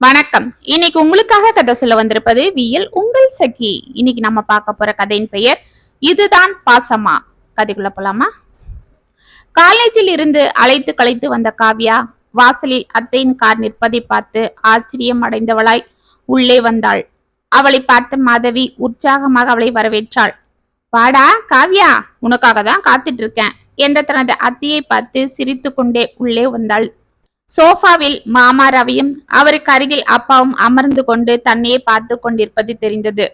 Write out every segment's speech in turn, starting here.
வணக்கம். இன்னைக்கு உங்களுக்காக கதை சொல்ல வந்திருப்பது வியல் உங்கள் சகி. இன்னைக்கு நம்ம பார்க்க போற கதையின் பெயர் இதுதான் பாசமா. கதைக்குள்ள போலாமா? காலேஜில் இருந்து அழைத்து களைத்து வந்த காவ்யா வாசலில் அத்தையின் கார் நிற்பதை பார்த்து ஆச்சரியம் அடைந்தவளாய் உள்ளே வந்தாள். அவளை பார்த்த மாதவி உற்சாகமாக அவளை வரவேற்றாள். வாடா காவ்யா, உனக்காக தான் காத்துட்டு இருக்கேன் என்ற தனது அத்தையை பார்த்து சிரித்து கொண்டே உள்ளே வந்தாள். சோஃபாவில் மாமா ரவியும் அவருக்கு அருகில் அப்பாவும் அமர்ந்து கொண்டு தன்னையே பார்த்து கொண்டிருப்பது தெரிந்தது.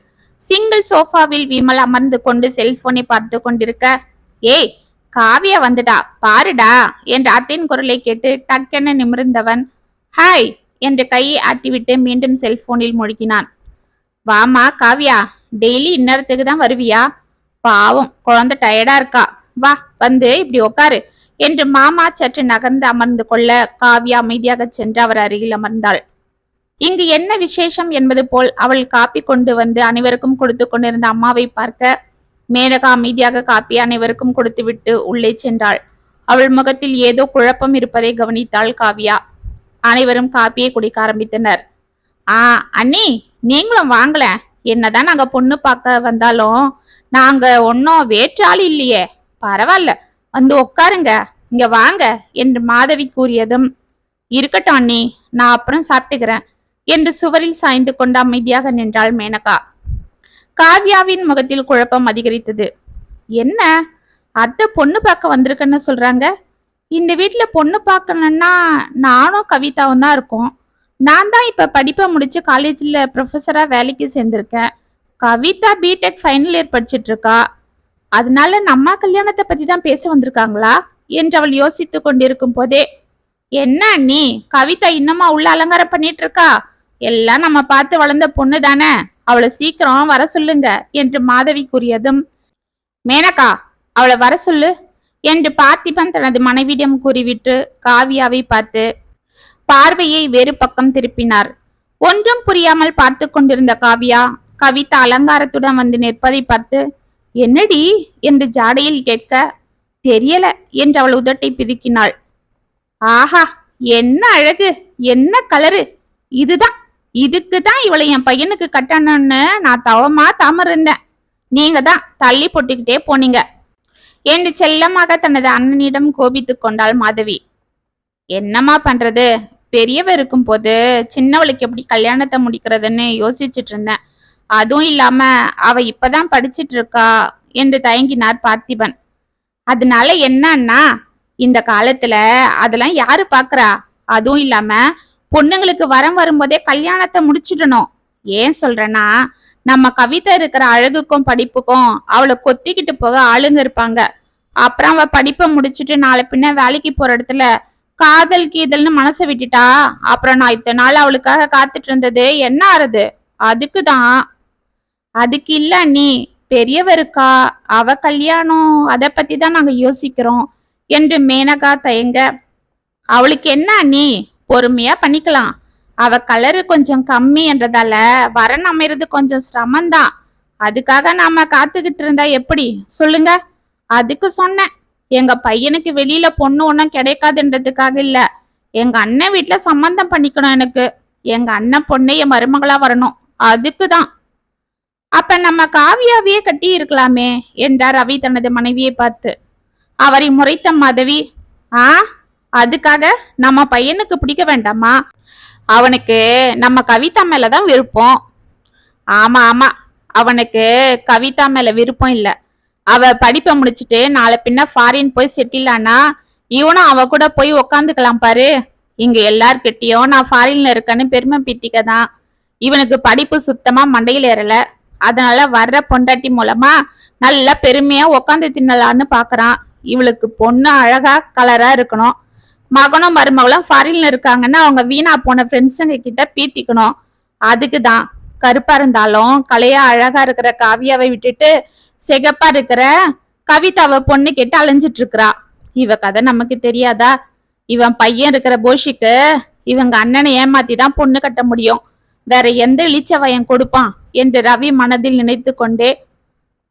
சிங்கிள் சோஃபாவில் விமல் அமர்ந்து கொண்டு செல்போனை பார்த்து கொண்டிருக்க, ஏய் காவியா வந்துடா பாருடா என்ற அத்தையின் குரலை கேட்டு டக்கென நிமிர்ந்தவன் ஹாய் என்று கையை ஆட்டிவிட்டு மீண்டும் செல்போனில் மூழ்கினான். வாமா காவியா, டெய்லி இந்நேரத்துக்கு தான் வருவியா? பாவம் குழந்தை டயர்டா இருக்கா, வா வந்து இப்படி உக்காரு என்று மாமா சற்று நகர்ந்து அமர்ந்து கொள்ள காவ்யா அமைதியாக சென்று அவர் அருகில் அமர்ந்தாள். இங்கு என்ன விசேஷம் என்பது போல் அவள் காப்பி கொண்டு வந்து அனைவருக்கும் கொடுத்து கொண்டிருந்த அம்மாவை பார்க்க மேனகா அமைதியாக காப்பி அனைவருக்கும் கொடுத்துவிட்டு உள்ளே சென்றாள். அவள் முகத்தில் ஏதோ குழப்பம் இருப்பதை கவனித்தாள் காவ்யா. அனைவரும் காப்பியை குடிக்க ஆரம்பித்தனர். அண்ணி, நீங்களும் வாங்கல. என்னதான் நாங்க பொண்ணு பார்க்க வந்தாலும் நாங்க ஒன்னும் வேற்றாள் இல்லையே, பரவாயில்ல வந்து உட்காருங்க, இங்க வாங்க என்று மாதவி கூறியதும், இருக்கட்டும் அண்ணி, நான் அப்புறம் சாப்பிட்டுக்கிறேன் என்று சுவரில் சாய்ந்து கொண்டு அமைதியாக நின்றாள் மேனகா. காவ்யாவின் முகத்தில் குழப்பம் அதிகரித்தது. என்ன அத்தை பொண்ணு பார்க்க வந்திருக்குன்னு சொல்றாங்க? இந்த வீட்டுல பொண்ணு பார்க்கணும்னா நானும் கவிதாவும் தான் இருக்கோம். நான் தான் இப்ப படிப்பை முடிச்சு காலேஜ்ல ப்ரொஃபஸரா வேலைக்கு சேர்ந்திருக்கேன். கவிதா பிடெக் ஃபைனல் இயர் படிச்சிட்டு இருக்கா. அதனால நம்ம கல்யாணத்தை பத்தி தான் பேச வந்திருக்காங்களா என்று அவள் யோசித்து கொண்டிருக்கும் போதே, என்ன நீ கவிதா இன்னமா உள்ள அலங்காரம் பண்ணிட்டு இருக்கா? எல்லாம் நம்ம பார்த்து வளர்ந்த பொண்ணு தானே, அவளை சீக்கிரம் வர சொல்லுங்க என்று மாதவி கூறியதும், மேனகா அவளை வர சொல்லு என்று பார்த்திபன் தனது மனைவியிடம் கூறிவிட்டு காவியாவை பார்த்து பார்வையை வேறு பக்கம் திருப்பினார். ஒன்றும் புரியாமல் பார்த்து கொண்டிருந்த காவியா கவிதா அலங்காரத்துடன் வந்து நிற்பதை பார்த்து, என்னடி என்று ஜாடையில் கேட்க, தெரியல என்று அவள் உதட்டை பிதுக்கினாள். ஆஹா, என்ன அழகு, என்ன கலரு, இதுக்குதான் இவளை என் பையனுக்கு கட்டணும்னு நான் தவமா இருந்தேன். நீங்க தான் தள்ளி போட்டுக்கிட்டே போனீங்க என்று செல்லமாக தனது அண்ணனிடம் கோபித்துக் கொண்டாள் மாதவி. என்னம்மா பண்றது, பெரியவ இருக்கும் போது சின்னவளுக்கு எப்படி கல்யாணத்தை முடிக்கிறதுன்னு யோசிச்சுட்டு இருந்தேன். அதுவும் இல்லாம அவ இப்பதான் படிச்சிட்டு இருக்கா என்று தயங்கினார் பார்த்திபன். அதனால என்னன்னா, இந்த காலத்துல அதெல்லாம் யாரு பாக்குறா? அதுவும் இல்லாம பொண்ணுங்களுக்கு வரம் வரும்போதே கல்யாணத்தை முடிச்சிடணும். ஏன் சொல்றேன்னா, நம்ம கவிதை இருக்கிற அழகுக்கும் படிப்புக்கும் அவளை கொத்திக்கிட்டு போக ஆளுங்க இருப்பாங்க. அப்புறம் அவ படிப்பை முடிச்சுட்டு நாளை பின்ன வேலைக்கு போற இடத்துல காதல் கீதல்னு மனசை விட்டுட்டா அப்புறம் நான் இத்தனை நாள் அவளுக்காக காத்துட்டு இருந்தது என்ன ஆறுது? அதுக்கு இல்ல நீ பெரியவ இருக்கா, அவ கல்யாணம் அத பத்தி தான் நாங்க யோசிக்கிறோம் என்று மேனகா தயங்க, அவளுக்கு என்ன நீ பொறுமையா பண்ணிக்கலாம். அவ கலரு கொஞ்சம் கம்மி என்றதால வரன் அமைறது கொஞ்சம் சிரமம்தான். அதுக்காக நாம காத்துக்கிட்டு இருந்தா எப்படி சொல்லுங்க? அதுக்கு சொன்னேன், எங்க பையனுக்கு வெளியில பொண்ணு ஒன்னும் கிடைக்காதுன்றதுக்காக இல்ல, எங்க அண்ணன் வீட்டுல சம்பந்தம் பண்ணிக்கணும். எனக்கு எங்க அண்ணன் பொண்ணு என் மருமகளா வரணும், அதுக்குதான். அப்ப நம்ம காவியாவையே கட்டி இருக்கலாமே என்றார் ரவி தனது மனைவியை பார்த்து. அவரை முறைத்த மாதவி, அதுக்காக நம்ம பையனுக்கு பிடிக்க வேண்டாமா? அவனுக்கு நம்ம கவிதா மேலதான் விருப்பம். ஆமா ஆமா, அவனுக்கு கவிதா மேல விருப்பம் இல்ல. அவ படிப்பை முடிச்சுட்டு நாளை பின்ன ஃபாரின் போய் செட்டில் ஆனா இவனும் அவ கூட போய் உக்காந்துக்கலாம் பாரு. இங்க எல்லார்கிட்டயும் நான் ஃபாரின்ல இருக்கேன்னு பெருமை பீத்திக்கதான். இவனுக்கு படிப்பு சுத்தமா மண்டையில் ஏறல. அதனால வர்ற பொண்டாட்டி மூலமா நல்லா பெருமையா உக்காந்து தின்னலான்னு பாக்குறான். இவளுக்கு பொண்ணு அழகா கலரா இருக்கணும். மகனும் மருமகளும் ஃபாரின்ல இருக்காங்கன்னா அவங்க வீணா போன ஃப்ரெண்ட்ஸுங்க கிட்ட பீத்திக்கணும். அதுக்குதான் கருப்பா இருந்தாலும் கலையா அழகா இருக்கிற காவியாவை விட்டுட்டு சிகப்பா இருக்கிற கவிதாவை பொண்ணு கேட்டு அலைஞ்சிட்டு இருக்கிறா. இவ கதை நமக்கு தெரியாதா? இவன் பையன் இருக்கிற போஷிக்கு இவங்க அண்ணனை ஏமாத்தி தான் பொண்ணு கட்ட முடியும். வேற எந்த இளிச்சவயன் கொடுப்பான் என்று ரவி மனதில் நினைத்து கொண்டே,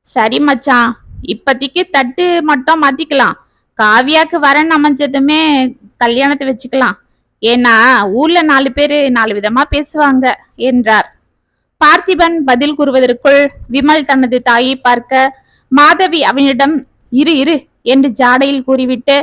சரி மச்சான், இப்பத்திக்கு தட்டு மட்டும் மாத்திக்கலாம். காவியாக்கு வரன் அமைஞ்சதுமே கல்யாணத்தை வச்சுக்கலாம். ஏன்னா ஊர்ல 4 பேரு 4 விதமா பேசுவாங்க என்றார். பார்த்திபன் பதில் கூறுவதற்குள் விமல் தனது தாயை பார்க்க மாதவி அவனிடம் இரு இரு என்று ஜாடையில் கூறிவிட்டு,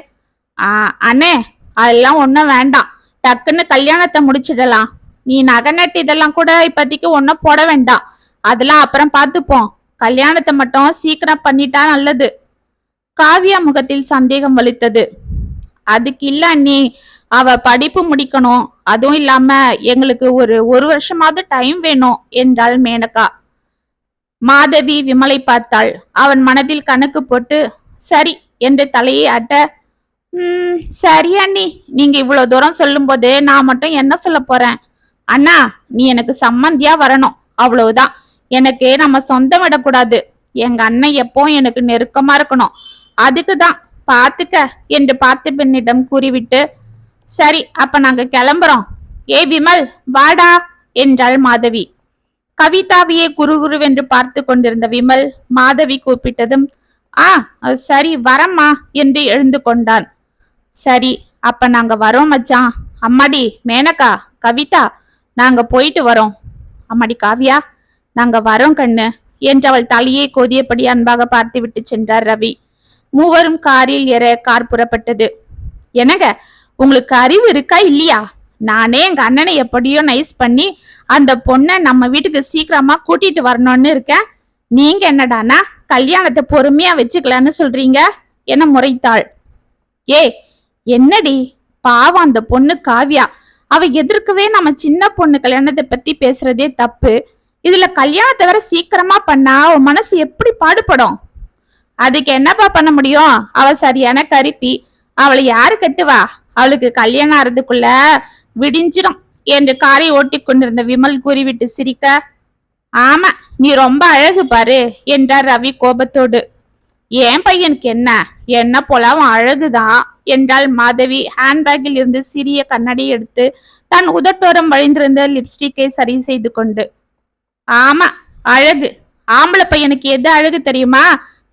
அண்ணே அதெல்லாம் ஒன்னும் வேண்டாம், டக்குன்னு கல்யாணத்தை முடிச்சிடலாம். நீ நகை நட்டு இதெல்லாம் கூட இப்போதைக்கு ஒன்னும் போட வேண்டாம், அதெல்லாம் அப்புறம் பார்த்துப்போம். கல்யாணத்தை மட்டும் சீக்கிரம் பண்ணிட்டா நல்லது. காவியா முகத்தில் சந்தேகம் வலித்தது. அதுக்கு இல்ல அண்ணி, அவ படிப்பு முடிக்கணும், அதுவும் இல்லாம எங்களுக்கு ஒரு வருஷமாவது டைம் வேணும் என்றாள் மேனகா. மாதவி விமலை பார்த்தாள். அவன் மனதில் கணக்கு போட்டு சரி என்று தலையை அட்ட, சரி அண்ணி, நீங்க இவ்வளவு தூரம் சொல்லும் போது நான் மட்டும் என்ன சொல்ல போறேன்? அண்ணா, நீ எனக்கு சம்மந்தியா வரணும், அவ்வளவுதான். எனக்கு நம்ம சொந்தம் விடக்கூடாது. எங்க அண்ணன் எப்போ எனக்கு நெருக்கமா இருக்கணும். அதுக்குதான் பாத்துக்க என்று பார்த்திபனிடம் கூறிவிட்டு, சரி அப்ப நாங்க கிளம்புறோம். ஏ விமல் வாடா என்றாள் மாதவி. கவிதாவையே குறுகுருவென்று பார்த்து கொண்டிருந்த விமல் மாதவி கூப்பிட்டதும், சரி வரம்மா என்று எழுந்து கொண்டான். சரி அப்ப நாங்க வரோம் மச்சான். அம்மாடி மேனகா, கவிதா, நாங்க போயிட்டு வரோம். அம்மாடி காவியா, நாங்க வரோம் கண்ணு என்று அவள் தலையை கோதியபடி அன்பாக பார்த்து விட்டு சென்றார் ரவி. மூவரும் காரில் ஏற கார் புறப்பட்டது. என்னங்க, உங்களுக்கு அறிவு இருக்கா இல்லையா? நானே எங்க அண்ணனை எப்படியோ நைஸ் பண்ணி அந்த பொண்ணை நம்ம வீட்டுக்கு சீக்கிரமா கூட்டிட்டு வரணும்னு இருக்கேன். நீங்க என்னடானா கல்யாணத்தை பொறுமையா வச்சுக்கலான்னு சொல்றீங்க என முறைத்தாள். ஏ என்னடி, பாவம் அந்த பொண்ணு காவியா, அவ எதிர்க்கவே நம்ம சின்ன பொண்ணு கல்யாணத்தை பத்தி பேசுறதே தப்பு. இதுல கல்யாணத்தை வர சீக்கிரமா பண்ணா அவ மனசு எப்படி பாடுபடும்? அதுக்கு என்னப்பா பண்ண முடியும்? அவ சரியான கருப்பி, அவளை யாரு கட்டுவா? அவளுக்கு கல்யாணம் ஆறதுக்குள்ள விடிஞ்சிடும் என்று காரை ஓட்டி கொண்டிருந்த விமல் கூறிவிட்டு சிரிக்க, ஆமா நீ ரொம்ப அழகு பாரு என்றார் ரவி கோபத்தோடு. ஏன் பையனுக்கு என்ன போல அவன் அழகுதான் என்றாள் மாதவி. ஹேண்ட்பேக்கில் இருந்து சிறிய கண்ணாடி எடுத்து தன் உதட்டோரம் வழிந்திருந்த லிப்ஸ்டிக்கை சரி செய்து கொண்டு, ஆமா அழகு. ஆம்பளை பையனுக்கு எது அழகு தெரியுமா?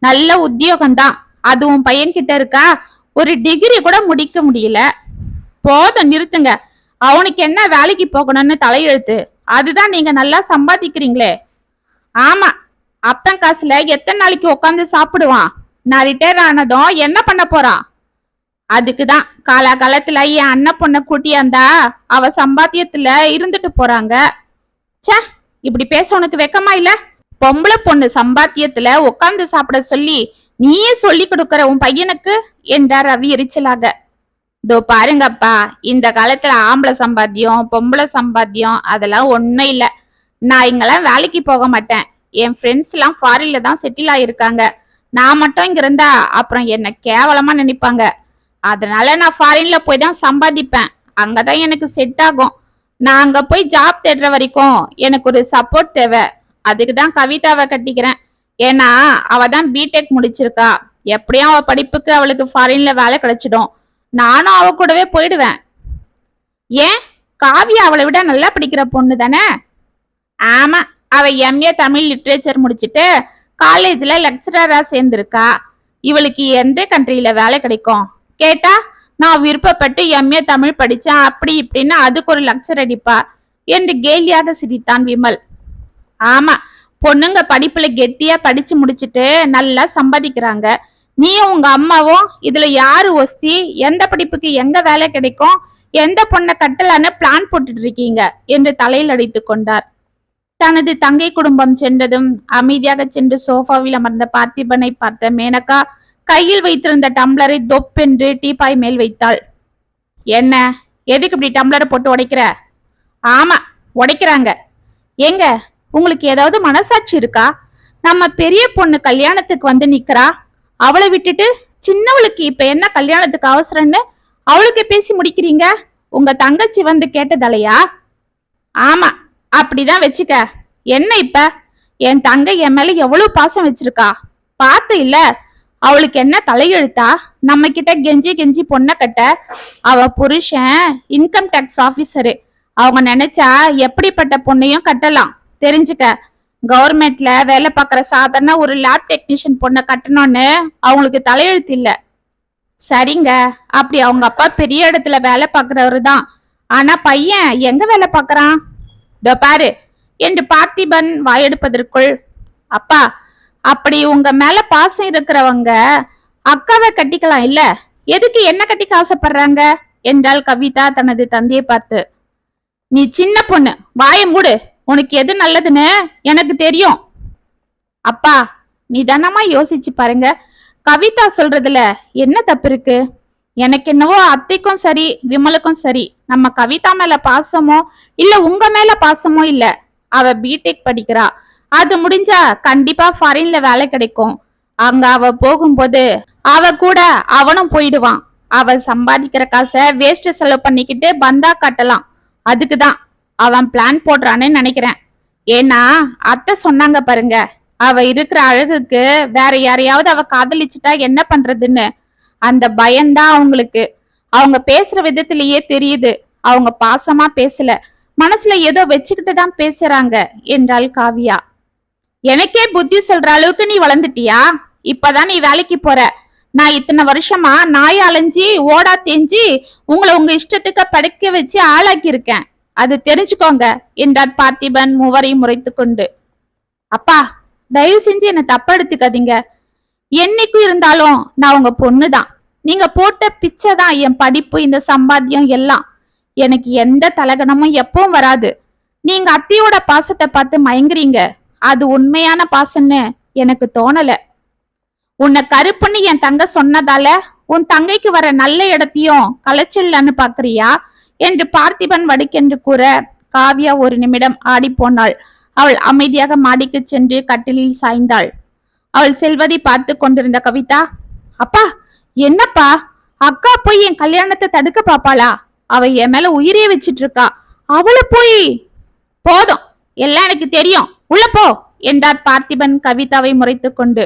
நல்ல உத்தியோகம்தான். அதுவும் பையன் கிட்ட இருக்கா? ஒரு டிகிரி கூட முடிக்க முடியல. போதும் நிறுத்துங்க. அவனுக்கு என்ன வேலைக்கு போகணும்னு தலையெழுத்து? அதுதான் நீங்க நல்லா சம்பாதிக்கிறீங்களே. ஆமா, அப்பன் காசுல எத்தனை நாளைக்கு உட்காந்து சாப்பிடுவான்? நான் ரிட்டையர் ஆனதும் என்ன பண்ண போறான்? அதுக்குதான் காலகாலத்துல என் அண்ணன் பொண்ணை கூட்டியாந்தா அவ சம்பாத்தியத்துல இருந்துட்டு போறாங்க. சே, இப்படி பேச உனக்கு வெக்கமா இல்ல? பொம்பளை பொண்ணு சம்பாத்தியத்துல உட்காந்து சாப்பிட சொல்லி நீயே சொல்லி கொடுக்கற உன் பையனுக்கு என்றார் ரவி எரிச்சலாக. இதோ பாருங்கப்பா, இந்த காலத்துல ஆம்பளை சம்பாத்தியம் பொம்பளை சம்பாத்தியம் அதெல்லாம் ஒன்னும் இல்ல. நான் இங்கெல்லாம் வேலைக்கு போக மாட்டேன். என் ஃப்ரெண்ட்ஸ் எல்லாம் ஃபாரின்ல தான் செட்டில் ஆயிருக்காங்க. நான் மட்டும் இங்க இருந்தா அப்புறம் என்ன கேவலமா நினைப்பாங்க. அதனால நான் ஃபாரின்ல போய் தான் சம்பாதிப்பேன். அங்கதான் எனக்கு செட் ஆகும். நான் அங்க போய் ஜாப் தேடுற வரைக்கும் எனக்கு ஒரு சப்போர்ட் தேவை. அதுக்குதான் கவிதாவை கட்டிக்கிறேன். ஏன்னா அவ தான் பிடெக் முடிச்சிருக்கா. எப்படியும் அவ படிப்புக்கு அவளுக்கு ஃபாரின்ல வேலை கிடைச்சிடும். நானும் அவ கூடவே போயிடுவேன். ஏன், காவியா அவளை விட நல்லா படிக்கிற பொண்ணு தானே? ஆமா, அவ எம்ஏ தமிழ் லிட்ரேச்சர் முடிச்சுட்டு காலேஜ்ல லெக்சரரா சேர்ந்திருக்கா. இவளுக்கு எந்த கண்ட்ரியில வேலை கிடைக்கும்? கேட்டா நான் விருப்பப்பட்டு எம்ஏ தமிழ் படிச்சேன் அப்படி இப்படின்னு அதுக்கு ஒரு லெக்சர் அடிப்பா என்று கேலியாக சிரித்தான் விமல். ஆமா, பொண்ணுங்க படிப்புல கெட்டியா படிச்சு முடிச்சுட்டு நல்லா சம்பாதிக்கிறாங்க. நீயும் உங்க அம்மாவும் இதுல யாரு ஒஸ்தி? எந்த படிப்புக்கு எங்க வேலை கிடைக்கும்? எந்த பொண்ணை கட்டலான்னு பிளான் போட்டுட்டு இருக்கீங்க என்று தலையில் அடித்து கொண்டார். தனது தங்கை குடும்பம் சென்றதும் அமைதியாக சென்று சோஃபாவில் அமர்ந்த பார்த்திபனை பார்த்த மேனகா கையில் வைத்திருந்த டம்ளரை தொப்பென்று டீப்பாய் மேல் வைத்தாள். என்ன, எதுக்கு இப்படி டம்ளரை போட்டு உடைக்கிற? ஆமா, உடைக்கிறாங்க. ஏங்க, உங்களுக்கு ஏதாவது மனசாட்சி இருக்கா? நம்ம பெரிய பொண்ணு கல்யாணத்துக்கு வந்து நிக்கிறா. அவளை விட்டுட்டு சின்னவளுக்கு இப்ப என்ன கல்யாணத்துக்கு அவசரம்னு அவளுக்கு பேசி முடிக்கிறீங்க. உங்க தங்கச்சி வந்து கேட்டதாலையா? ஆமா, அப்படிதான் வச்சுக்க. என்ன இப்ப? என் தங்கை என் மேல எவ்வளவு பாசம் வச்சிருக்கா பார்த்து இல்ல? அவளுக்கு என்ன தலையெழுத்தா நம்ம கிட்ட கெஞ்சி கெஞ்சி பொண்ண கட்ட? அவ புருஷன் இன்கம் டாக்ஸ் ஆபீசரு. அவங்க நினைச்சா எப்படிப்பட்ட பொண்ணையும் கட்டலாம், தெரிஞ்சுக்க. கவர்மெண்ட்ல வேலை பார்க்கற சாதாரண ஒரு லேப் டெக்னீஷியன் பொண்ணை கட்டணும்னு அவங்களுக்கு தலையெழுத்து இல்ல. சரிங்க, அப்படி அவங்க அப்பா பெரிய இடத்துல வேலை பார்க்கறவரு தான். ஆனா பையன் எங்க வேலை பாக்குறான்? இதோ பாரு என்று பார்த்திபன் வாயெடுப்பதற்குள், அப்பா, அப்படி உங்க மேல பாசம் இருக்கிறவங்க அக்காவை கட்டிக்கலாம் இல்ல, எதுக்கு என்ன கட்டிக்க ஆசைப்படுறாங்க என்றாள் கவிதா தனது தந்தையை பார்த்து. நீ சின்ன பொண்ணு, வாய மூடு, உனக்கு எது நல்லதுன்னு எனக்கு தெரியும். அப்பா, நிதானமா யோசிச்சு பாருங்க, கவிதா சொல்றதுல என்ன தப்பு இருக்கு? எனக்கு என்னவோ அத்தைக்கும் சரி விமலுக்கும் சரி நம்ம கவிதா மேல பாசமோ இல்ல உங்க மேல பாசமோ இல்ல. அவ பிடெக் படிக்கிறா, அது முடிஞ்சா கண்டிப்பா ஃபாரின்ல வேலை கிடைக்கும். அங்க அவ போகும்போது அவ கூட அவனும் போயிடுவான். அவ சம்பாதிக்கிற காசை வேஸ்ட் செலவு பண்ணிக்கிட்டு பந்தா காட்டலாம். அதுக்குதான் அவன் பிளான் போடுறான்னு நினைக்கிறேன். ஏன்னா அத்தை சொன்னாங்க பாருங்க, அவ இருக்கிற அழகுக்கு வேற யாரையாவது அவ காதலிச்சுட்டா என்ன பண்றதுன்னு. அந்த பயம்தான் அவங்களுக்கு. அவங்க பேசுற விதத்திலேயே தெரியுது அவங்க பாசமா பேசல, மனசுல ஏதோ வச்சுக்கிட்டு தான் பேசுறாங்க என்றாள் காவியா. எனக்கே புத்தி சொல்ற அளவுக்கு நீ வளர்ந்துட்டியா? இப்பதான் நீ வேலைக்கு போற. நான் இத்தனை வருஷமா நாய் அலைஞ்சி ஓடா தேஞ்சி உங்களை உங்க இஷ்டத்துக்கு படுக்க வச்சு ஆளாக்கி இருக்கேன், அது தெரிஞ்சுக்கோங்க என்றார் பார்த்திபன் மூவரையும் முறைத்து கொண்டு. அப்பா, தயவு செஞ்சு என்ன தப்பா எடுத்துக்காதீங்க. என்னைக்கும் இருந்தாலும் நான் உங்க பொண்ணுதான். நீங்க போட்ட பிச்சை தான் என் படிப்பு, இந்த சம்பாத்தியம் எல்லாம். எனக்கு எந்த தலகணமும் எப்பவும் வராது. நீங்க அத்தையோட பாசத்தை பார்த்து மயங்குறீங்க, அது உண்மையான பாசம்னு எனக்கு தோணல. உன்னை கருப்புன்னு என் தங்க சொன்னதால உன் தங்கைக்கு வர நல்ல இடத்தையும் கலைச்சிடலான்னு பாக்குறியா என்று பார்த்திபன் வடிக்கென்று கூற காவியா ஒரு நிமிடம் ஆடி போனாள். அவள் அமைதியாக மாடிக்கு சென்று கட்டிலில் சாய்ந்தாள். அவள் செல்வதை பார்த்து கொண்டிருந்த கவிதா, அப்பா, என்னப்பா, அக்கா போய் என் கல்யாணத்தை தடுக்க பாப்பாளா? அவ என் மேல உயிரே வச்சிட்டு இருக்கா. அவளை போய் போதும், எல்லாம் எனக்கு தெரியும், உள்ள போ என்றார் பார்த்திபன் கவிதாவை முறைத்து கொண்டு.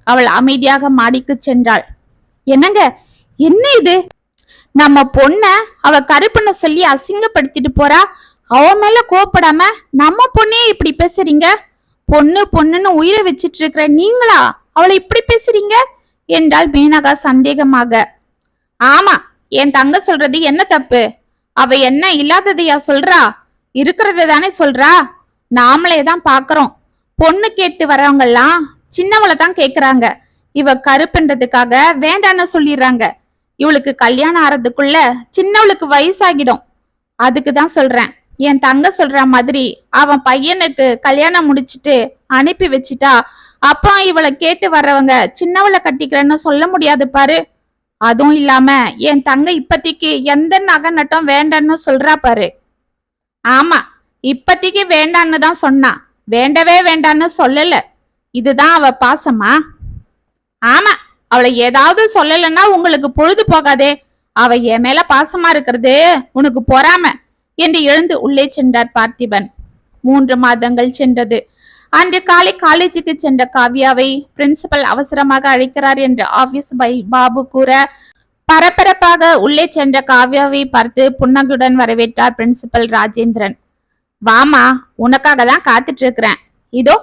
அவள் அமைதியாக மாடிக்கு சென்றாள். என்னங்க, என்ன இது? நம்ம பொண்ண அவ கருப்புன்னு சொல்லி அசிங்கப்படுத்திட்டு போறா. அவ மேல கோவப்படாம நம்ம பொண்ணே இப்படி பேசுறீங்க? பொண்ணு பொண்ணுன்னு உயிரை வச்சிட்டு இருக்கிற நீங்களா அவளை இப்படி பேசுறீங்க என்றாள் மேனகா சந்தேகமாக. ஆமா, என் தங்க சொல்றது என்ன தப்பு? அவ என்ன இல்லாததையா சொல்றா? இருக்கிறத தானே சொல்றா. நாமளே தான் பாக்குறோம். பொண்ணு கேட்டு வரவங்க எல்லாம் சின்னவளை தான் கேக்குறாங்க. இவ கருப்புன்றதுக்காக வேண்டான்னு சொல்லிடுறாங்க. இவளுக்கு கல்யாணம் ஆறதுக்குள்ள சின்னவளுக்கு வயசாகிடும். அதுக்குதான் சொல்றேன். என் தங்க சொல்ற மாதிரி அவன் பையனுக்கு கல்யாணம் முடிச்சிட்டு அனுப்பி வச்சிட்டா அப்புறம் இவளை கேட்டு வர்றவங்க சின்னவளை கட்டிக்கிறேன்னு சொல்ல முடியாது பாரு. அதுவும் இல்லாம என் தங்க இப்பத்திக்கு எந்த நகை நட்டம் வேண்டான்னு சொல்றா பாரு. ஆமா, இப்பத்திக்கு வேண்டான்னு தான் சொன்னா, வேண்டவே வேண்டான்னு சொல்லல. இதுதான் அவ பாசமா? ஆமா, அவளை ஏதாவது சொல்லலன்னா உங்களுக்கு பொழுது போகாதே. அவ என் மேல பாசமா இருக்கிறது உனக்கு பொறாம என்று எழுந்து உள்ளே சென்றார் பார்த்திபன். 3 மாதங்கள் சென்றது. அன்று காலை காலேஜுக்கு சென்ற காவியாவை பிரின்சிபல் அவசரமாக அழைக்கிறார் என்று ஆபீஸ் பாபு கூற பரபரப்பாக உள்ளே சென்ற காவியாவை பார்த்து புன்னகையுடன் வரவேற்றார் பிரின்சிபல் ராஜேந்திரன். வாமா, உனக்காக தான் காத்துட்டு இருக்கிறேன். இதோ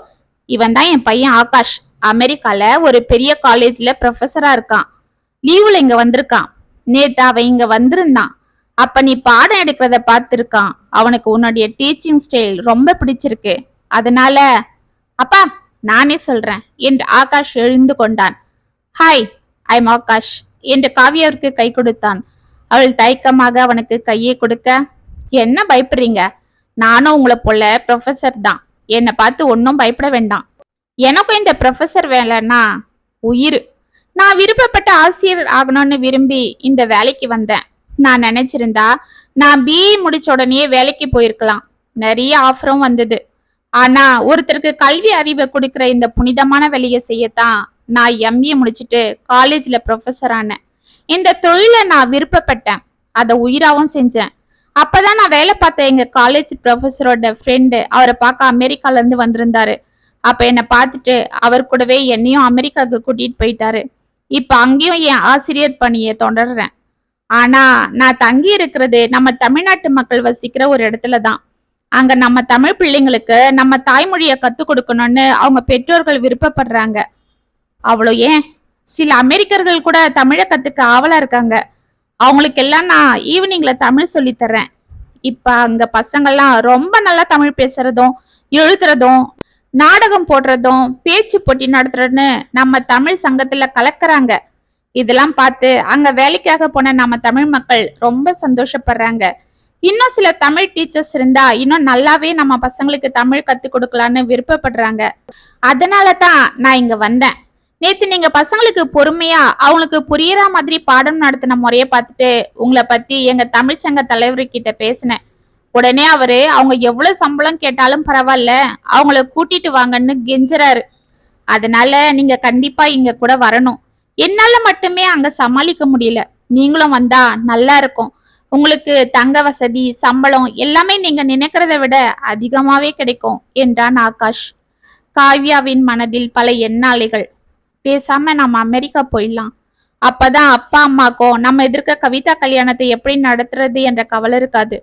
இவன் தான் என் பையன் ஆகாஷ். அமெரிக்கால ஒரு பெரிய காலேஜ்ல ப்ரொஃபஸரா இருக்கான். லீவுல இங்க வந்திருக்கான். நேத்து அவன் இங்க வந்திருந்தான். அப்ப நீ பாடம் எடுக்கிறத பார்த்திருக்கான். அவனுக்கு உன்னுடைய டீச்சிங் ஸ்டைல் ரொம்ப பிடிச்சிருக்கு. அதனால அப்பா, நானே சொல்றேன் என்று ஆகாஷ் எழுந்து கொண்டான். ஹாய், ஐம் ஆகாஷ் என்று காவியாவிற்கு கை கொடுத்தான். அவள் தயக்கமாக அவனுக்கு கையை கொடுக்க, என்ன பயப்படுறீங்க? நானும் உங்களை போல ப்ரொஃபஸர் தான். என்னை பார்த்து ஒன்னும் பயப்பட வேண்டாம். எனக்கும் இந்த ப்ரொஃபஸர் வேலைன்னா உயிர். நான் விருப்பப்பட்ட ஆசிரியர் ஆகணும்னு விரும்பி இந்த வேலைக்கு வந்தேன். நான் நினைச்சிருந்தா நான் பிஇ முடிச்ச உடனே வேலைக்கு போயிருக்கலாம். நிறைய ஆஃபரும் வந்தது. ஆனா ஒருத்தருக்கு கல்வி அறிவை கொடுக்கிற இந்த புனிதமான வேலையை செய்யத்தான் நான் எம்ஏ முடிச்சுட்டு காலேஜ்ல ப்ரொஃபஸர் ஆனேன். இந்த தொழிலை நான் விருப்பப்பட்டேன், அதை உயிராவும் செஞ்சேன். அப்பதான் நான் வேலை பார்த்த எங்க காலேஜ் ப்ரொஃபஸரோட ஃப்ரெண்டு அவரை பார்க்க அமெரிக்கால இருந்து வந்திருந்தாரு. அப்ப என்னை பார்த்துட்டு அவர் கூடவே என்னையும் அமெரிக்காவுக்கு கூட்டிட்டு போயிட்டாரு. இப்ப அங்கேயும் என் ஆசிரியர் பணியை தொடர்றேன். ஆனா நான் தங்கி இருக்கிறது நம்ம தமிழ்நாட்டு மக்கள் வசிக்கிற ஒரு இடத்துலதான். அங்க நம்ம தமிழ் பிள்ளைங்களுக்கு நம்ம தாய்மொழிய கத்து கொடுக்கணும்னு அவங்க பெற்றோர்கள் விருப்பப்படுறாங்க. அவ்வளோ ஏன், சில அமெரிக்கர்கள் கூட தமிழை கத்துக்க ஆவலா இருக்காங்க. அவங்களுக்கு எல்லாம் நான் ஈவினிங்ல தமிழ் சொல்லி தர்றேன். இப்ப அங்க பசங்கள்லாம் ரொம்ப நல்லா தமிழ் பேசுறதும் எழுதுறதும் நாடகம் போடுறதும் பேச்சு போட்டி நடத்துறதுன்னு நம்ம தமிழ் சங்கத்துல கலக்குறாங்க. இதெல்லாம் பார்த்து அங்க வேலைக்காக போன நம்ம தமிழ் மக்கள் ரொம்ப சந்தோஷப்படுறாங்க. இன்னும் சில தமிழ் டீச்சர்ஸ் இருந்தா இன்னும் நல்லாவே நம்ம பசங்களுக்கு தமிழ் கத்து கொடுக்கலான்னு விருப்பப்படுறாங்க. அதனாலதான் நான் இங்க வந்தேன். நேத்து நீங்க பசங்களுக்கு பொறுமையா அவங்களுக்கு புரியற மாதிரி பாடம் நடத்தின முறைய பார்த்துட்டு உங்களை பத்தி எங்க தமிழ்ச்சங்க தலைவர்கிட்ட பேசினேன். உடனே அவரு அவங்க எவ்வளவு சம்பளம் கேட்டாலும் பரவாயில்ல அவங்கள கூட்டிட்டு வாங்கன்னு கெஞ்சுறாரு. அதனால நீங்க கண்டிப்பா இங்க கூட வரணும். என்னால மட்டுமே அங்க சமாளிக்க முடியல. நீங்களும் வந்தா நல்லா இருக்கும். உங்களுக்கு தங்க வசதி சம்பளம் எல்லாமே நீங்க நினைக்கிறத விட அதிகமாவே கிடைக்கும் என்றான் ஆகாஷ். காவ்யாவின் மனதில் பல எண்ணாலைகள். பேசாம நம்ம அமெரிக்கா போயிடலாம். அப்பதான் அப்பா அம்மாக்கும் நம்ம எதிர்க்க கவிதா கல்யாணத்தை எப்படி நடத்துறது என்ற கவலை இருக்காது.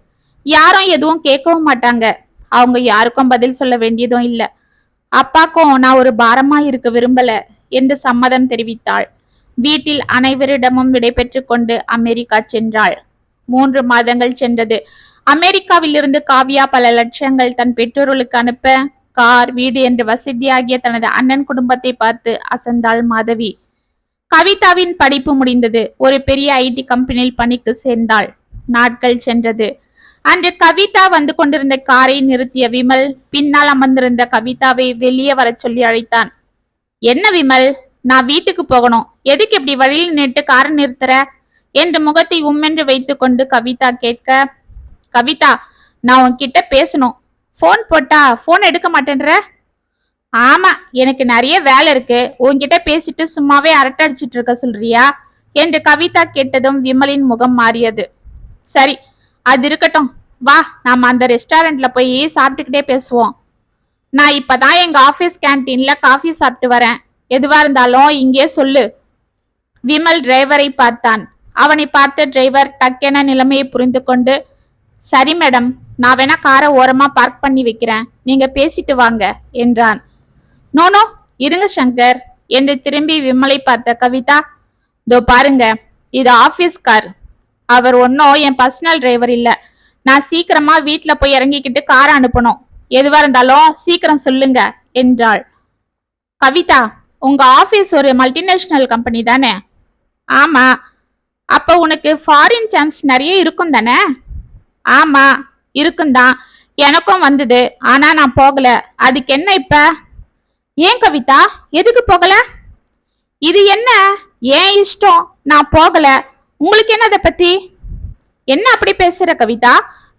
யாரும் எதுவும் கேட்கவும் மாட்டாங்க. அவங்க யாருக்கும் பதில் சொல்ல வேண்டியதும் இல்ல. அப்பாக்கும் நான் ஒரு பாரமா இருக்க விரும்பல என்று சம்மதம் தெரிவித்தாள். வீட்டில் அனைவரிடமும் விடைபெற்று கொண்டு அமெரிக்கா சென்றாள். 3 மாதங்கள் சென்றது. அமெரிக்காவில் இருந்து காவ்யா பல லட்சங்கள் தன் பெற்றோர்களுக்கு அனுப்ப கார் வீடு என்று வசதியாகிய தனது அண்ணன் குடும்பத்தை பார்த்து அசந்தாள் மாதவி. கவிதாவின் படிப்பு முடிந்தது. ஒரு பெரிய ஐடி கம்பெனியில் பணிக்கு சேர்ந்தாள். நாட்கள் சென்றது. அன்று கவிதா வந்து கொண்டிருந்த காரை நிறுத்திய விமல் பின்னால் அமர்ந்திருந்த கவிதாவை வெளியே வர சொல்லி அழைத்தான். என்ன விமல், நான் வீட்டுக்கு போகணும். எதுக்கு இப்படி வழியில் நின்று காரை நிறுத்துற என்று முகத்தை உம்மென்று வைத்து கொண்டு கவிதா கேட்க, கவிதா நான் உன்கிட்ட பேசணும். போன் போட்டா போன் எடுக்க மாட்டேன்ற. ஆமா, எனக்கு நிறைய வேலை இருக்கு. உன்கிட்ட பேசிட்டு சும்மாவே அரட்டை அடிச்சிட்டு இருக்க சொல்றியா என்று கவிதா கேட்டதும் விமலின் முகம் மாறியது. சரி, அது இருக்கட்டும். வா, நாம அந்த ரெஸ்டாரண்ட்ல போய் சாப்பிட்டுக்கிட்டே பேசுவோம். நான் இப்பதான் எங்க ஆபீஸ் கேன்டீன்ல காஃபி சாப்பிட்டு வரேன். எதுவா இருந்தாலும் இங்கே சொல்லு. விமல் டிரைவரை பார்த்தான். அவனை பார்த்த டிரைவர் டக்கென நிலைமையை புரிந்து கொண்டு, சரி மேடம், நான் வேணா காரை ஓரமா பார்க் பண்ணி வைக்கிறேன், நீங்க பேசிட்டு வாங்க என்றான். நோனோ, இருங்க சங்கர் என்று திரும்பி விமலை பார்த்த கவிதா, தோ பாருங்க, இது ஆபீஸ் கார். அவர் ஒன்னும் என் பர்சனல் டிரைவர் இல்ல. நான் சீக்கிரமா வீட்டுல போய் இறங்கிக்கிட்டு காரை அனுப்பணும். எதுவா இருந்தாலும் சீக்கிரம் சொல்லுங்க என்றாள். கவிதா, உங்க ஆபீஸ் ஒரு மல்டிநேஷனல் கம்பெனி தானே? ஆமா. அப்ப உனக்கு ஃபாரின் சான்ஸ் நிறைய இருக்கும் தானே? ஆமா, இருக்கும்தான். எனக்கும் வந்தது. ஆனா நான் போகல. அதுக்கு என்ன இப்ப? ஏன் கவிதா, எதுக்கு போகல? இது என்ன ஏன் இஷ்டம், நான் போகல. உங்களுக்கு என்ன அதை பத்தி? என்ன அப்படி பேசுற கவிதா?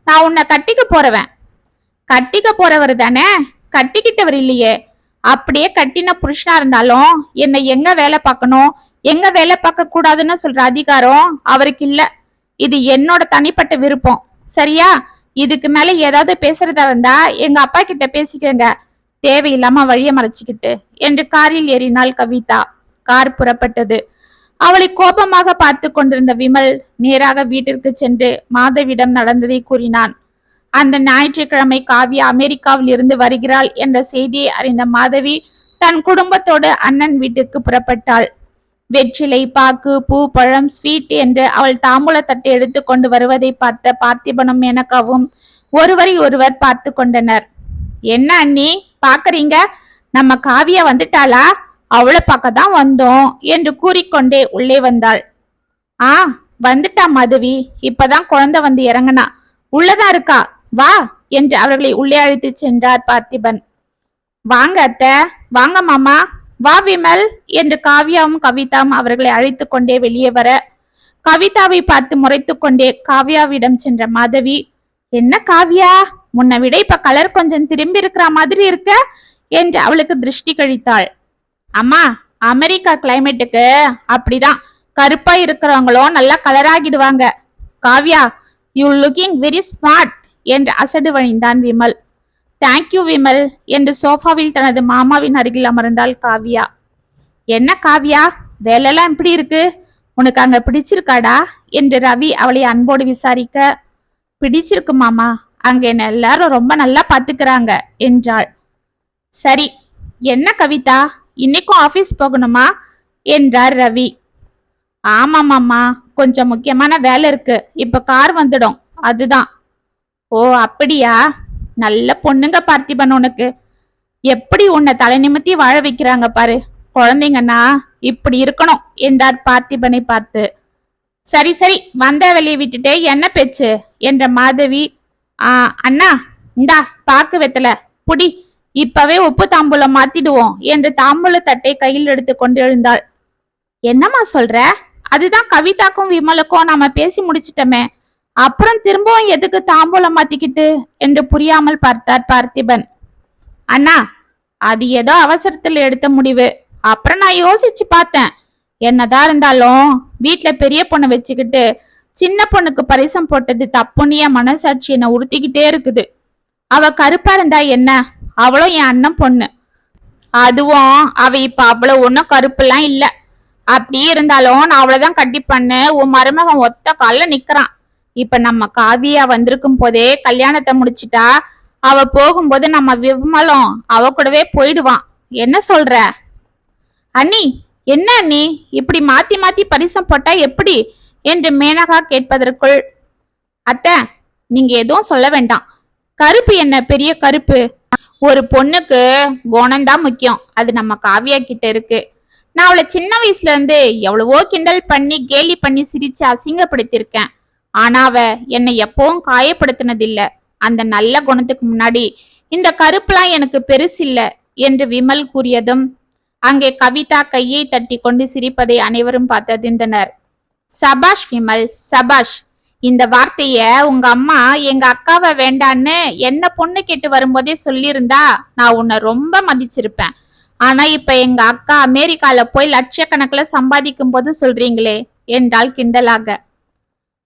நான் உன்னை கட்டிக்க போறவன். கட்டிக்க போறவர் தானே, கட்டிக்கிட்டவர் இல்லையே. அப்படியே கட்டின புருஷனா இருந்தாலும் என்னை எங்க வேலை பார்க்கணும் எங்க வேலை பார்க்க கூடாதுன்னு சொல்ற அதிகாரம் அவருக்கு இல்ல. இது என்னோட தனிப்பட்ட விருப்பம். சரியா? இதுக்கு மேல ஏதாவது பேசுறதா இருந்தா எங்க அப்பா கிட்ட பேசிக்கங்க, தேவையில்லாம வழிய மறைச்சுக்கிட்டு என்று காரில் ஏறினாள் கவிதா. கார் புறப்பட்டது. அவளை கோபமாக பார்த்து கொண்டிருந்த விமல் நேராக வீட்டிற்கு சென்று மாதவிடம் நடந்ததை கூறினான். அந்த ஞாயிற்றுக்கிழமை காவ்யா அமெரிக்காவில் இருந்து வருகிறாள் என்ற செய்தியை அறிந்த மாதவி தன் குடும்பத்தோடு அண்ணன் வீட்டுக்கு புறப்பட்டாள். வெற்றிலை, பாக்கு, பூ, பழம், ஸ்வீட் என்று அவள் தாம்பூல தட்டை எடுத்து கொண்டு வருவதை பார்த்த பார்த்திபனும் மேனகாவும் ஒருவரை ஒருவர் பார்த்து கொண்டனர். என்ன அண்ணி பாக்குறீங்க, நம்ம காவியா வந்துட்டாளா? அவளை பார்க்க தான் வந்தோம் என்று கூறிக்கொண்டே உள்ளே வந்தாள். வந்துட்டா மாதவி, இப்பதான் குழந்தை வந்து இறங்கினா, உள்ளதா இருக்கா, வா என்று அவர்களை உள்ளே அழைத்து சென்றார் பார்த்திபன். வாங்க அத்தை, வாங்க மாமா, வா விமல் என்று காவ்யாவும் கவிதாவும் அவர்களை அழைத்து கொண்டே வெளியே வர கவிதாவை பார்த்து முறைத்து கொண்டே காவ்யாவிடம் சென்ற மாதவி, என்ன காவ்யா, முன்ன விட இப்ப கலர் கொஞ்சம் திரும்பி இருக்கிற மாதிரி இருக்க என்று அவளுக்கு திருஷ்டி கழித்தாள். அம்மா, அமெரிக்கா கிளைமேட்டுக்கு அப்படிதான், கருப்பா இருக்கிறவங்களும் நல்லா கலராகிடுவாங்க. Kavya, you looking very smart என்று அசடு வழிந்தான் விமல். தேங்க்யூ விமல் என்று சோஃபாவில் தனது மாமாவின் அருகில் அமர்ந்தாள் காவ்யா. என்ன காவ்யா, வேலையெல்லாம் எப்படி இருக்கு, உனக்கு அங்க பிடிச்சிருக்காடா என்று ரவி அவளை அன்போடு விசாரிக்க, பிடிச்சிருக்கு மாமா, அங்க என்ன எல்லாரும் ரொம்ப நல்லா பாத்துக்கிறாங்க என்றாள். சரி, என்ன கவிதா, இன்னைக்கும் ஆபீஸ் போகணுமா என்றார் ரவி. ஆமா மாமா, கொஞ்சம் முக்கியமான வேலை இருக்கு, இப்ப கார் வந்துடும், அதுதான். ஓ அப்படியா? நல்ல பொண்ணுங்க பார்த்திபன் உனக்கு. எப்படி உன்னை தலை நிமித்தி வாழ வைக்கிறாங்க பாரு. குழந்தைங்கன்னா இப்படி இருக்கணும் என்றார் பார்த்திபனை பார்த்து. சரி சரி, வந்த வேலையை விட்டுட்டு என்ன பேச்சு என்ற மாதவி. அண்ணா, இந்தா பாக்கு வெத்தல புடி, இப்பவே உப்பு தாம்பூலம் மாத்திடுவோம் என்று தாம்பூல தட்டை கையில் எடுத்து கொண்டு எழுந்தாள். என்னம்மா சொல்ற? அதுதான் கவிதாக்கும் விமலுக்கும் நாம பேசி முடிச்சிட்டோமே, அப்புறம் திரும்பவும் எதுக்கு தாம்பூலம் மாத்திக்கிட்டு என்று புரியாமல் பார்த்தார் பார்த்திபன். அண்ணா, அது ஏதோ அவசரத்துல எடுத்த முடிவு. அப்புறம் நான் யோசிச்சு பார்த்தேன். என்னதான் இருந்தாலும் வீட்டுல பெரிய பொண்ணை வச்சுக்கிட்டு சின்ன பொண்ணுக்கு பரிசம் போட்டது தப்புன்னு என் மனசாட்சி என்ன உறுத்திக்கிட்டே இருக்குது. அவ கருப்பா இருந்தா என்ன, அவளும் என் அண்ணன் பொண்ணு. அதுவும் அவ இப்ப அவ்வளவு ஒன்னும் கருப்புலாம் இல்ல. அப்படியே இருந்தாலும் நான் அவ்வளவுதான் கட்டி பண்ணு, உன் மருமகன் ஒத்த கால்ல நிக்கிறான். இப்ப நம்ம காவியா வந்திருக்கும் போதே கல்யாணத்தை முடிச்சிட்டா அவ போகும்போது நம்ம விமலும் அவ கூடவே போயிடுவான். என்ன சொல்ற அண்ணி? என்ன அண்ணி இப்படி மாத்தி மாத்தி பரிசம் போட்டா எப்படி என்று மேனகா கேட்பதற்குள், அத்தை நீங்க எதுவும் சொல்ல வேண்டாம். கருப்பு என்ன பெரிய கருப்பு? ஒரு பொண்ணுக்கு குணம்தான் முக்கியம். அது நம்ம காவியா கிட்ட இருக்கு. நான் அவளை சின்ன வயசுல இருந்து எவ்வளவோ கிண்டல் பண்ணி கேலி பண்ணி சிரிச்சு அசிங்கப்படுத்திருக்கேன். ஆனா அவ என்னை எப்பவும் காயப்படுத்தினதில்ல. அந்த நல்ல குணத்துக்கு முன்னாடி இந்த கருப்புலாம் எனக்கு பெருசு இல்ல என்று விமல் கூறியதும் அங்கே கவிதா கையை தட்டி கொண்டு சிரிப்பதை அனைவரும் பார்த்ததிந்தனர். சபாஷ் விமல், சபாஷ். இந்த வார்த்தைய உங்க அம்மா எங்க அக்காவை வேண்டான்னு என்ன பொண்ணு கேட்டு வரும்போதே சொல்லியிருந்தா நான் உன்னை ரொம்ப மதிச்சிருப்பேன். ஆனா இப்ப எங்க அக்கா அமெரிக்கால போய் லட்சக்கணக்கில் சம்பாதிக்கும் போது சொல்றீங்களே என்றால் கிண்டலாக.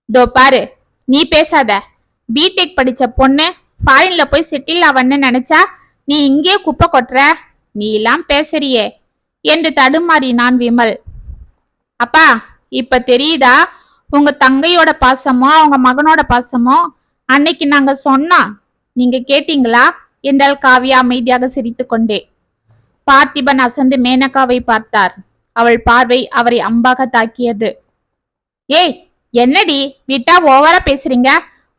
தோ பாரு, நீ பேசாத. பிடெக் படிச்ச பொண்ணு ஃபாரின்ல போய் செட்டில் ஆவன்னு நினைச்சா நீ இங்கே குப்பை கொட்டுற. நீ எல்லாம் பேசுறியே என்று தடுமாறினான் விமல். அப்பா, இப்ப தெரியுதா உங்க தங்கையோட பாசமோ அவங்க மகனோட பாசமோ? அன்னைக்கு நாங்க சொன்னா நீங்க கேட்டீங்களா என்றால் காவியா அமைதியாக சிரித்து கொண்டே. பார்த்திபன் அசந்து மேனகாவை பார்த்தார். அவள் பார்வை அவரை அம்பாக தாக்கியது. ஏய், என்னடி விட்டா ஓவரா பேசுறீங்க?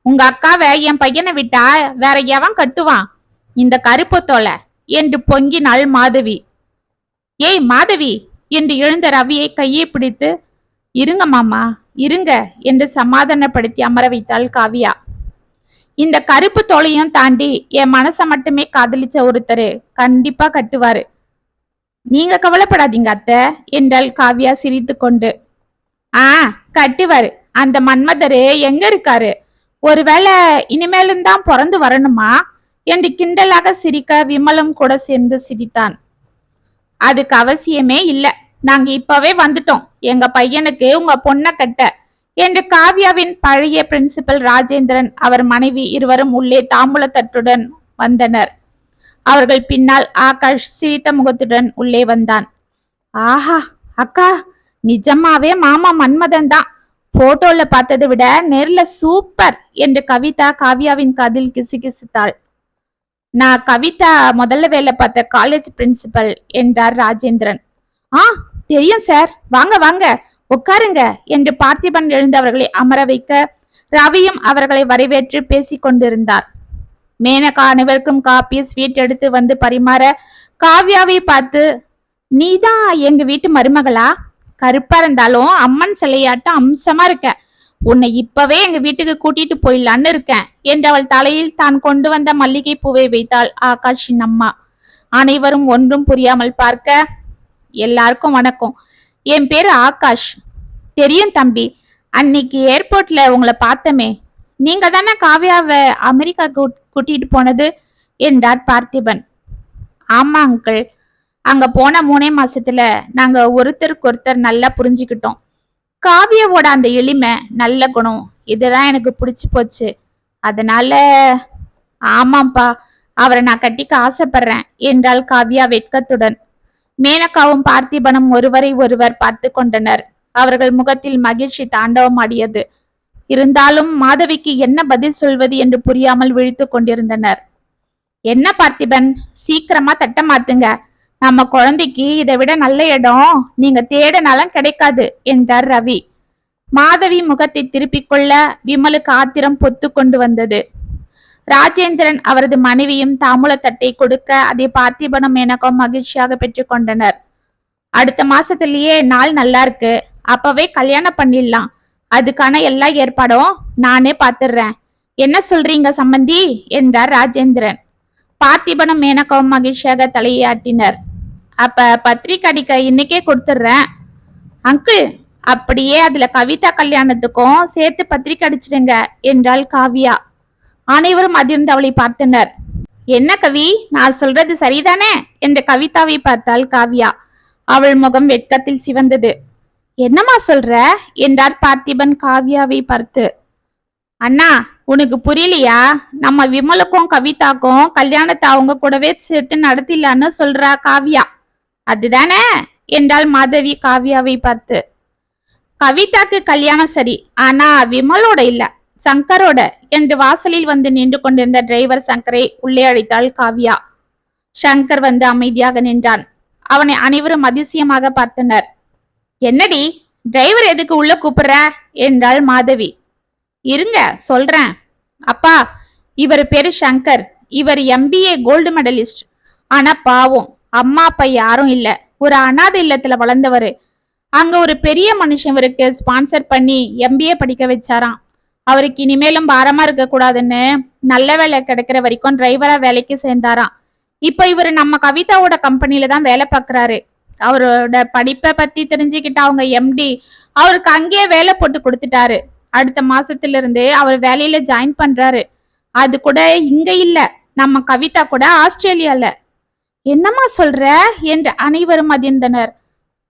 உங்க அக்காவை என் பையனை விட்டா வேற எவன் கட்டுவான்? இந்த கருப்பு தோலை என்று பொங்கினாள் மாதவி. ஏய் மாதவி என்று எழுந்த ரவியை கையை பிடித்து, இருங்க மாமா இருங்க என்று சமாதானப்படுத்தி அமர வைத்தாள் காவியா. இந்த கருப்பு தோலையும் தாண்டி என் மனசை மட்டுமே காதலிச்ச ஒருத்தரு கண்டிப்பா கட்டுவாரு. நீங்க கவலைப்படாதீங்க அத்தை என்றாள் காவியா சிரித்து கொண்டு. கட்டுவாரு. அந்த மன்மதரு எங்க இருக்காரு? ஒருவேளை இனிமேலும் தான் பிறந்து வரணுமா என்று கிண்டலாக சிரிக்க விமலும் கூட சேர்ந்து சிரித்தான். அதுக்கு அவசியமே இல்ல, நாங்க இப்பவே வந்துட்டோம் எங்க பையனுக்கு உங்க பொண்ணை கட்ட என்று காவியாவின் பழைய பிரின்சிபல் ராஜேந்திரன் அவர் மனைவி இருவரும் உள்ளே தாம்பூலத்தட்டுடன் வந்தனர். அவர்கள் பின்னால் ஆகாஷ் சிரித்த முகத்துடன் உள்ளே வந்தான். ஆஹா அக்கா, நிஜமாவே மாமா மன்மதன் தான். போட்டோல பார்த்ததை விட நேர்ல சூப்பர் என்று கவிதா காவியாவின் காதில் கிசுகிசுத்தாள். நான் கவிதா முதல்ல வேலை பார்த்த காலேஜ் பிரின்சிபல் என்றார் ராஜேந்திரன். தெரியும் சார், வாங்க வாங்க உட்காருங்க என்று பார்த்திபன் எழுந்தவர்களை அமர வைக்க ரவியும் அவர்களை வரவேற்று பேசிக் கொண்டிருந்தார். மேனகா அனைவருக்கும் காப்பி ஸ்வீட் எடுத்து வந்து பரிமாற காவியாவை பார்த்து, நீதான் எங்க வீட்டு மருமகளா? கருப்பா இருந்தாலும் அம்மன் சிலையாட்டம் அம்சமா இருக்க. உன்னை இப்பவே எங்க வீட்டுக்கு கூட்டிட்டு போயிடலான்னு இருக்கேன் என்று அவள் தலையில் தான் கொண்டு வந்த மல்லிகை பூவை வைத்தாள் ஆகாஷின் அம்மா. அனைவரும் ஒன்றும் புரியாமல் பார்க்க, எல்லாருக்கும் வணக்கம். என் பேரு ஆகாஷ். தெரியும் தம்பி, அன்னைக்கு ஏர்போர்ட்ல உங்களை பார்த்தமே, நீங்க தானே காவியாவை அமெரிக்கா கூட்டிட்டு போனது என்றார் பார்த்திபன். ஆமா அங்கிள், அங்க போன 3 மாசத்துல நாங்க ஒருத்தருக்கு ஒருத்தர் நல்லா புரிஞ்சுக்கிட்டோம். காவியாவோட அந்த எளிமை நல்ல குணம் இதுதான் எனக்கு பிடிச்சு போச்சு. அதனால ஆமாப்பா, அவரை நான் கட்டிக்க ஆசைப்படுறேன் என்றாள் காவியா வெட்கத்துடன். மேனகாவும் பார்த்திபனும் ஒருவரை ஒருவர் பார்த்து கொண்டனர். அவர்கள் முகத்தில் மகிழ்ச்சி தாண்டவமாடியது. இருந்தாலும் மாதவிக்கு என்ன பதில் சொல்வது என்று புரியாமல் விழித்து கொண்டிருந்தனர். என்ன பார்த்திபன், சீக்கிரமா தட்ட மாத்துங்க. நம்ம குழந்தைக்கு இதை விட நல்ல இடம் நீங்க தேடினாலும் கிடைக்காது என்றார் ரவி. மாதவி முகத்தை திருப்பிக் கொள்ள விமலுக்கு ஆத்திரம் பொத்து கொண்டு வந்தது. ராஜேந்திரன் அவரது மனைவியும் தாம்பூலத்தட்டை கொடுக்க அதை பார்த்திபனும் மேனகாவும் மகிழ்ச்சியாக பெற்றுக்கொண்டனர். அடுத்த மாசத்திலேயே நாள் நல்லா இருக்கு, அப்பவே கல்யாணம் பண்ணிடலாம். அதுக்கான எல்லா ஏற்பாடும் நானே பாத்துடுறேன். என்ன சொல்றீங்க சம்பந்தி என்றார் ராஜேந்திரன். பார்த்திபனும் மேனகாவும் மகிழ்ச்சியாக தலையாட்டினர். அப்ப பத்திரிக்கை அடிக்க இன்னைக்கே கொடுத்துடுறேன் அங்கிள். அப்படியே அதுல கவிதா கல்யாணத்துக்கும் சேர்த்து பத்திரிக்கை அடிச்சிடுங்க என்றாள் காவியா. அனைவரும் அதிர்ந்து அவளை பார்த்தனர். என்ன கவி, நான் சொல்றது சரிதானே என்று கவிதாவை பார்த்தாள் காவியா. அவள் முகம் வெட்கத்தில் சிவந்தது. என்னம்மா சொல்ற என்றார் பார்த்திபன் காவியாவை பார்த்து. அண்ணா, உனக்கு புரியலையா? நம்ம விமலுக்கும் கவிதாக்கும் கல்யாணத்தை அவங்க கூடவே சேர்த்து நடத்திடலான்னு சொல்றா காவியா. அதுதானே என்றாள் மாதவி காவியாவை பார்த்து. கவிதாக்கு கல்யாணம் சரி, ஆனா விமலோட இல்ல, சங்கரோட என்று வாசலில் வந்து நின்று கொண்டிருந்த டிரைவர் சங்கரை உள்ளே அழைத்தாள் காவியா. சங்கர் வந்து அமைதியாக நின்றான். அவனை அனைவரும் அதிசயமாக பார்த்தனர். என்னடி, டிரைவர் எதுக்கு உள்ள கூப்பிடுற என்றாள் மாதவி. இருங்க சொல்றேன். அப்பா, இவர் பேரு சங்கர். இவர் MBA கோல்டு மெடலிஸ்ட். ஆனா பாவம், அம்மா அப்பா யாரும் இல்ல. ஒரு அனாதை இல்லத்துல வளர்ந்தவரு. அங்க ஒரு பெரிய மனுஷன் இவருக்கு ஸ்பான்சர் பண்ணி MBA படிக்க வச்சாராம். அவருக்கு இனிமேலும் பாரமா இருக்க கூடாதுன்னு நல்ல வேலை கிடைக்கிற வரைக்கும் டிரைவரா வேலைக்கு சேர்ந்தாராம். இப்ப இவரு நம்ம கவிதாவோட கம்பெனில தான் வேலை பார்க்கறாரு. அவரோட படிப்பை பத்தி தெரிஞ்சுக்கிட்ட அவங்க MD அவருக்கு அங்கேயே வேலை போட்டு கொடுத்துட்டாரு. அடுத்த மாசத்துல இருந்து அவர் வேலையில ஜாயின் பண்றாரு. அது கூட இங்க இல்ல, நம்ம கவிதா கூட ஆஸ்திரேலியால. என்னம்மா சொல்ற என்று அனைவரும் அதிர்ந்தனர்.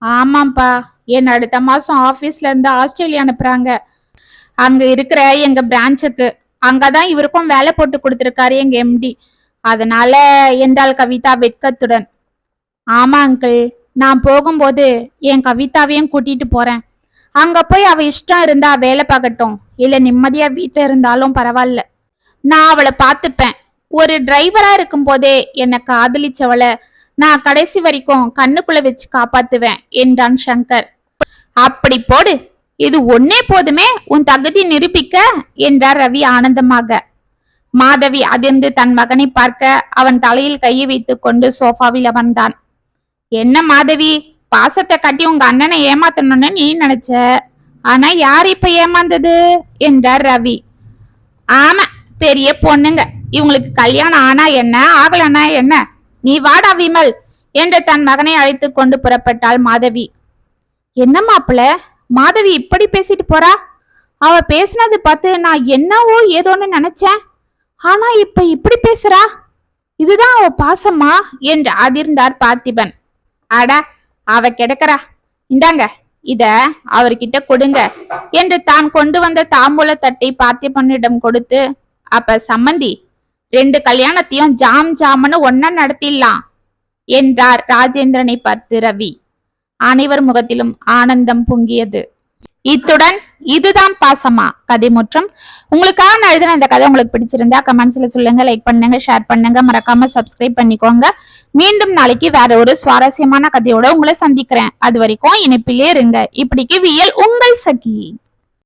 ஆமாப்பா, என் அடுத்த மாசம் ஆபீஸ்ல இருந்து ஆஸ்திரேலியா அனுப்புறாங்க. அங்க இருக்கிற எங்க பிரான்ச்சுக்கு. அங்கதான் இவருக்கும் வேலை போட்டு கொடுத்திருக்காரு எங்க MD. அதனால என்றாள் கவிதா வெட்கத்துடன். ஆமா அங்கிள், நான் போகும்போது என் கவிதாவையும் கூட்டிட்டு போறேன். அங்க போய் அவ இஷ்டம் இருந்தா வேலை பார்க்கட்டும், இல்ல நிம்மதியா வீட்டுல இருந்தாலும் பரவாயில்ல. நான் அவளை பார்த்துப்பேன். ஒரு டிரைவரா இருக்கும் போதே என்னை காதலிச்சவளை நான் கடைசி வரைக்கும் கண்ணுக்குள்ள வச்சு காப்பாத்துவேன் என்றான் சங்கர். அப்படி போடு, இது ஒன்னே போதுமே உன் தகுதி நிரூபிக்க என்றார் ரவி ஆனந்தமாக. மாதவி அதிர்ந்து தன் மகனை பார்க்க அவன் தலையில் கையை வைத்துக் கொண்டு சோஃபாவில் அமர்ந்தான். என்ன மாதவி, பாசத்தை கட்டி உங்க அண்ணனை ஏமாத்தணும்னு நீ நினைச்ச, ஆனா யார் இப்ப ஏமாந்தது என்றார் ரவி. ஆமா, பெரிய பொண்ணுங்க. இவங்களுக்கு கல்யாணம் ஆனா என்ன, ஆகலனா என்ன? நீ வாடா விமல் என்று தன் மகனை அழைத்து கொண்டு புறப்பட்டாள் மாதவி. என்ன மாப்பிள்ள, மாதவி இப்படி பேசிட்டு போறா? அவ பேசினது பார்த்து நான் என்னவோ ஏதோன்னு நினைச்சேன். ஆனா இப்ப இப்படி பேசுறா. இதுதான் அவ பாசமா என்று அதிர்ந்தார் பார்த்திபன். அட, அவ கிடக்குறா, இந்தாங்க இத அவர்கிட்ட கொடுங்க என்று தான் கொண்டு வந்த தாம்பூல தட்டை பார்த்திபனிடம் கொடுத்து, அப்ப சம்மந்தி 2 கல்யாணத்தையும் ஜாம் ஜாமன்னு ஒன்னா நடத்திடலாம் என்றார் ராஜேந்திரனை பார்த்து ரவி. அனைவர் முகத்திலும் ஆனந்தம் பொங்கியது. இத்துடன் இதுதான் பாசமா கதை முற்றம். உங்களுக்காக நான் எழுதின இந்த கதை உங்களுக்கு பிடிச்சிருந்தா கமெண்ட்ஸ்ல சொல்லுங்க, லைக் பண்ணுங்க, ஷேர் பண்ணுங்க, மறக்காம சப்ஸ்கிரைப் பண்ணிக்கோங்க. மீண்டும் நாளைக்கு வேற ஒரு சுவாரஸ்யமான கதையோட உங்களை சந்திக்கிறேன். அது வரைக்கும் இணைப்பிலே இருங்க. இப்படிக்கு வியல் உங்கள் சகி.